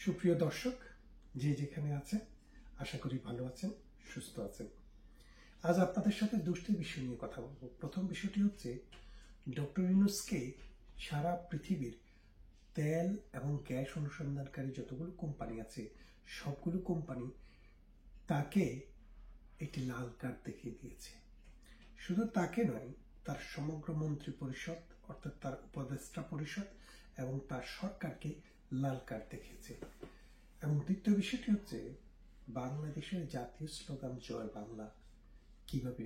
সুপ্রিয় দর্শক, যে যেখানে আছেন আশা করি ভালো আছেন, সুস্থ আছেন। আজ আপনাদের সাথে দুটি বিষয় নিয়ে কথা বলবো। প্রথম বিষয়টি হচ্ছে ডক্টর ইউনূসকে সারা পৃথিবীর তেল এবং গ্যাস অনুসন্ধানকারী যতগুলো কোম্পানি আছে সবগুলো কোম্পানি তাকে একটি লাল কার্ড দেখিয়ে দিয়েছে। শুধু তাকে নয়, তার সমগ্র মন্ত্রী পরিষদ অর্থাৎ তার উপদেষ্টা পরিষদ এবং তার সরকারকে লাল কার্ড দেখিয়েছে। এবং দ্বিতীয় বিষয়টি হচ্ছে বাংলাদেশের জাতীয় স্লোগান জয় বাংলা কিভাবে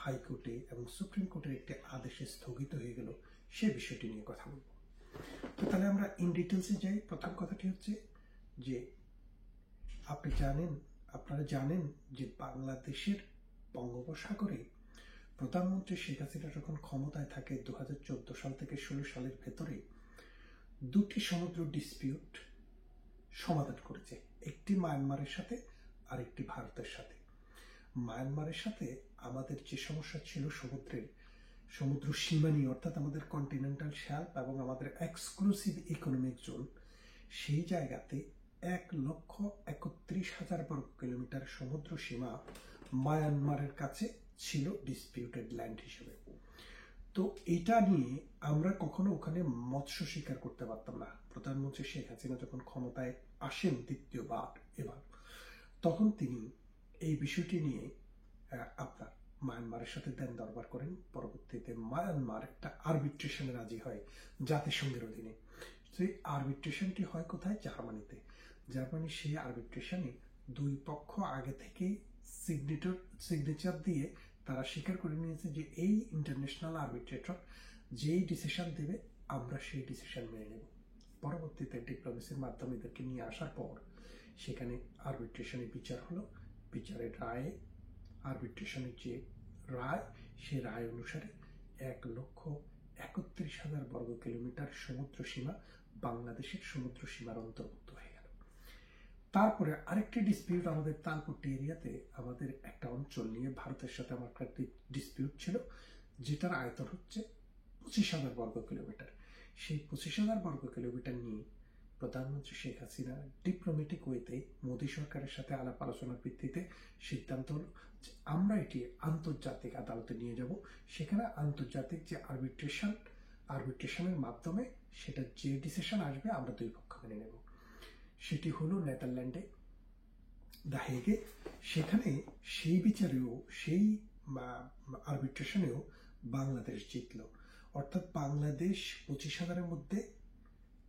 হাইকোর্টে এবং সুপ্রিম কোর্টের একটি আদেশে স্থগিত হয়ে গেল সে বিষয়টি নিয়ে কথা বলব। তো তাহলে আমরা ইন ডিটেলসে যাই। প্রথম কথাটি হচ্ছে যে আপনারা জানেন যে বাংলাদেশের বঙ্গোপসাগরে প্রধানমন্ত্রী শেখ হাসিনা যখন ক্ষমতায় থাকে 2014 সাল থেকে 16 সালের ভেতরে দুটি সমুদ্র ডিসপিউট সমাধান করেছে, একটি মায়ানমারের সাথে আর একটি ভারতের সাথে। মায়ানমারের সাথে আমাদের যে সমস্যা ছিল সমুদ্র সীমানি অর্থাৎ আমাদের কন্টিনেন্টাল শেলফ এবং আমাদের এক্সক্লুসিভ ইকোনমিক জোন, সেই জায়গাতে 1,31,000 বর্গ কিলোমিটার সমুদ্র সীমা মায়ানমারের কাছে ছিল ডিসপিউটেড ল্যান্ড হিসেবে। তো এটা নিয়ে আমরা কখনো ওখানে মৎস্য শিকার করতে পারতাম না। প্রধানমন্ত্রী শেখ হাসিনা যখন ক্ষমতায় আসেন দ্বিতীয়বার এবার, তখন তিনি এই বিষয়টি নিয়ে আপনার মায়ানমারের সাথে দেন দরবার করেন। পরবর্তীতে মায়ানমার একটা আরবিট্রেশনে রাজি হয় জাতিসংঘের অধীনে। সেই আরবিট্রেশনটি হয় কোথায়? জার্মানিতে। সেই আরবিট্রেশনে দুই পক্ষ আগে থেকেই সিগনেচার দিয়ে তারা স্বীকার করে নিয়েছে যে এই ইন্টারন্যাশনাল আরবিট্রেটর যেই ডিসিশন দেবে আমরা সেই ডিসিশন মেনে নেব। পরবর্তীতে ডিপ্লোমেসির মাধ্যমে এদেরকে নিয়ে আসার পর সেখানে আরবিট্রেশনে বিচার হলো। বিচারের রায়ে আরবিট্রেশনের যে রায়, সে রায় অনুসারে 1,31,000 বর্গ কিলোমিটার সমুদ্র সীমা বাংলাদেশের সমুদ্র সীমার অন্তর্ভুক্ত হয়ে গেল। তারপরে আরেকটি ডিসপিউট আমাদের তালপট্টি এরিয়াতে আমাদের একটা অঞ্চল নিয়ে ভারতের সাথে আমার একটা ডিসপিউট ছিল, যেটার আয়তন হচ্ছে 25,000 বর্গ কিলোমিটার। সেই 25,000 বর্গ কিলোমিটার নিয়ে প্রধানমন্ত্রী শেখ হাসিনা ডিপ্লোম্যাটিক ওয়েতে মোদী সরকারের সাথে আলাপ আলোচনার ভিত্তিতে সিদ্ধান্ত হলো যে আমরা এটি আন্তর্জাতিক আদালতে নিয়ে যাব। সেখানে আন্তর্জাতিক যে আরবিট্রেশনের মাধ্যমে সেটা যে ডিসিশন আসবে আমরা দুই পক্ষ মেনে নেব। সেটি হলো নেদারল্যান্ডে দ্য হেগে। সেখানে সেই বিচারেও সেই আরবিট্রেশনেও বাংলাদেশ জিতল। অর্থাৎ বাংলাদেশ 25,000-এর মধ্যে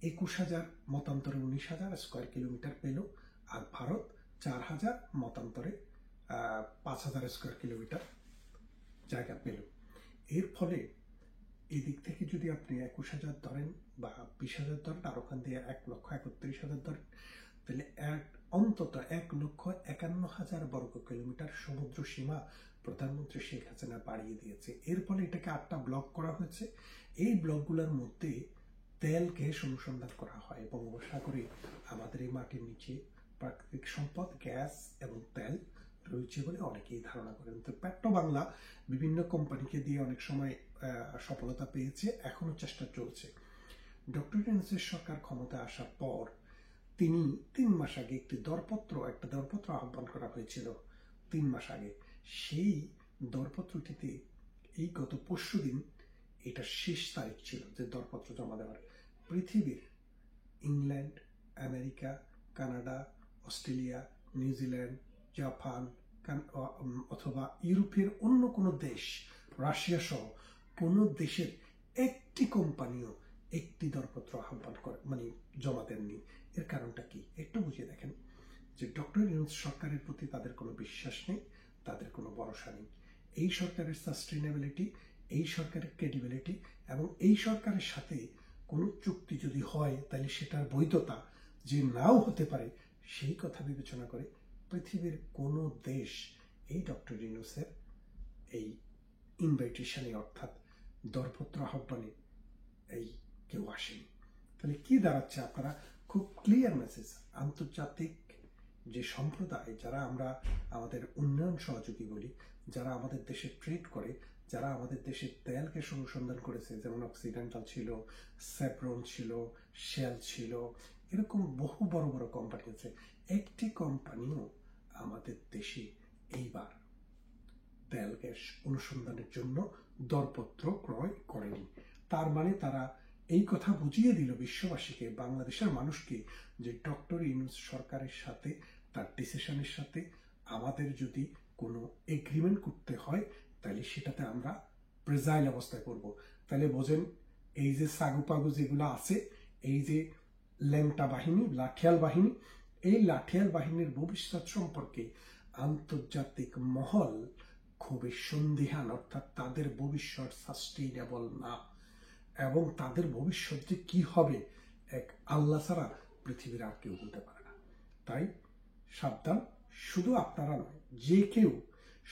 21,000 মতান্তরে 19,000 স্কোয়ার কিলোমিটার পেল, আর ভারত 4,000 মতান্তরে 5,000 স্কোয়ার কিলোমিটার জায়গা পেল। এর ফলে এদিক থেকে যদি আপনি 21,000 ধরেন বা 20,000 ধরেন আর ওখান দিয়ে 1,31,000 ধরেন, তাহলে অন্তত 1,51,000 বর্গ কিলোমিটার সমুদ্র সীমা প্রধানমন্ত্রী শেখ হাসিনা বাড়িয়ে দিয়েছে। এর ফলে এটাকে 8টা ব্লক করা হয়েছে। এই ব্লকগুলোর মধ্যে তেল গ্যাস অনুসন্ধান করা হয়। বঙ্গোপসাগরে আমাদের এই মাটির নিচে প্রাকৃতিক সম্পদ গ্যাস এবং তেল রয়েছে বলে অনেকেই ধারণা করেন। তো পেট্রো বাংলা বিভিন্ন কোম্পানিকে দিয়ে অনেক সময় সফলতা পেয়েছে, এখনো চেষ্টা চলছে। ডক্টর ইউনূসের সরকার ক্ষমতায় আসার পর তিনি 3 মাস আগে একটা দরপত্র আহ্বান করা হয়েছিল 3 মাস আগে। সেই দরপত্রটিতে এই গত পরশুদিন এটা শেষ তারিখ ছিল যে দরপত্র জমা দেওয়ার। পৃথিবীর England, America, Canada, Australia, New Zealand, Japan অথবা ইউরোপের অন্য কোনো দেশ, রাশিয়া সহ কোনো দেশের একটি কোম্পানিও একটি দরপত্র আহ্বান করে জমা দেননি। এর কারণটা কি একটু বুঝিয়ে দেখেন। যে ডক্টর ইউনূস সরকারের প্রতি তাদের কোনো বিশ্বাস নেই, তাদের কোনো ভরসা নেই। এই সরকারের সাস্টেইনেবিলিটি, এই সরকারের ক্রেডিবিলিটি এবং এই সরকারের সাথে কোনো চুক্তি যদি হয় তাহলে সেটার বৈধতা যে নাও হতে পারে, সেই কথা বিবেচনা করে পৃথিবীর কোনো দেশ এই ডক্টর ইউনূসের এই ইনভাইটেশনে অর্থাৎ দরপত্র আহ্বানে কেউ আসেনি। তাহলে কি দাঁড়াচ্ছে? আপনারা খুব ক্লিয়ার মেসেজ। আন্তর্জাতিক যে সম্প্রদায়, যারা আমরা আমাদের উন্নয়ন সহযোগী বলি, যারা আমাদের দেশে ট্রেড করে, যারা আমাদের দেশের তেল গ্যাস অনুসন্ধান করেছে, যেমন অক্সিডেন্টাল ছিল, সেভরন ছিল, শেল ছিল, এরকম বহু বড় বড় কোম্পানি আছে, একটি কোম্পানিও আমাদের দেশে এইবার তেল গ্যাস অনুসন্ধানের জন্য দরপত্র ক্রয় করেনি। তার মানে তারা এই কথা বুঝিয়ে দিল বিশ্ববাসীকে, বাংলাদেশের মানুষকে, যে ডক্টর ইউনূস সরকারের সাথে, তার ডিসিশনের সাথে আমাদের যদি কোনো এগ্রিমেন্ট করতে হয় তাহলে সেটাতে আমরা প্রেজাইল অবস্থায় করব। তাহলে বোঝেন, এই যে সাগুপাগু যেগুলো আছে, এই যে ল্যাংটা বাহিনী, লাঠিয়াল বাহিনী, এই লাঠিয়াল বাহিনীর ভবিষ্যৎ সম্পর্কে আন্তর্জাতিক মহল খুবই সন্দিহান, অর্থাৎ তাদের ভবিষ্যৎ সাস্টেইনেবল না, এবং তাদের ভবিষ্যৎ যে কি হবে এক আল্লাহ ছাড়া পৃথিবীর আর কেউ বলতে পারে না। তাই সাবধান, শুধু আপনারা নয়, যে কেউ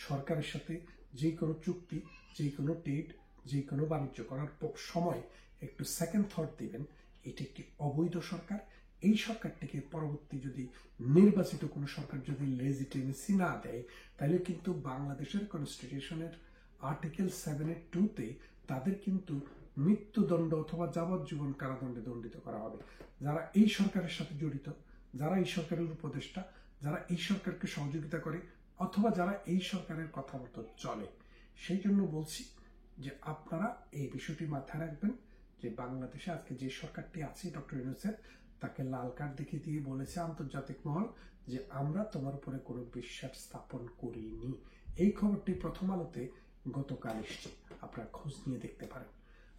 সরকারের সাথে যে কোনো চুক্তি, যে কোনো ট্রেড, যে কোনো বাণিজ্য করার সময় একটু সেকেন্ড থট দিবেন। এটি একটি অবৈধ সরকার। এই সরকারটিকে পরবর্তী যদি নির্বাচিত কোনো সরকার যদি লেজিটিমেসি না দেয়, তাহলে কিন্তু বাংলাদেশের কনস্টিটিউশনের আর্টিকেল 7(2)তে তাদের কিন্তু মৃত্যুদণ্ড অথবা যাবজ্জীবন কারাদণ্ডে দণ্ডিত করা হবে। যারা এই সরকারের সাথে জড়িত, যারা এই সরকারের উপদেষ্টা, যারা এই সরকারকে সহযোগিতা করে, অথবা যারা এই সরকারের কথা মতো চলে। সেই জন্য বলছি যে আপনারা এই বিষয়টি মাথায় রাখবেন, যে বাংলাদেশে আজকে যে সরকারটি আছে ডক্টর ইউনূসের, তাকে লাল কার্ড দেখিয়ে দিয়ে বলেছে আন্তর্জাতিক মহল যে আমরা তোমার উপরে কোনো বিশ্বাস স্থাপন করিনি। এই খবরটি প্রথম আলোতে গতকাল এসেছে, আপনারা খোঁজ নিয়ে দেখতে পারেন।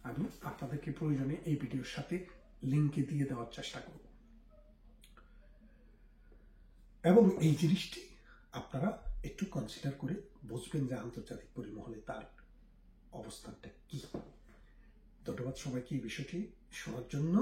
আমি আপনাদেরকে প্রয়োজনে এই ভিডিওর সাথে লিঙ্কে দিয়ে দেওয়ার চেষ্টা করব, এবং এই জিনিসটি আপনারা একটু কনসিডার করে বুঝবেন যে আন্তর্জাতিক পরিমহলে তার অবস্থানটা কি। ধন্যবাদ সবাইকে এই বিষয়টি শোনার জন্য।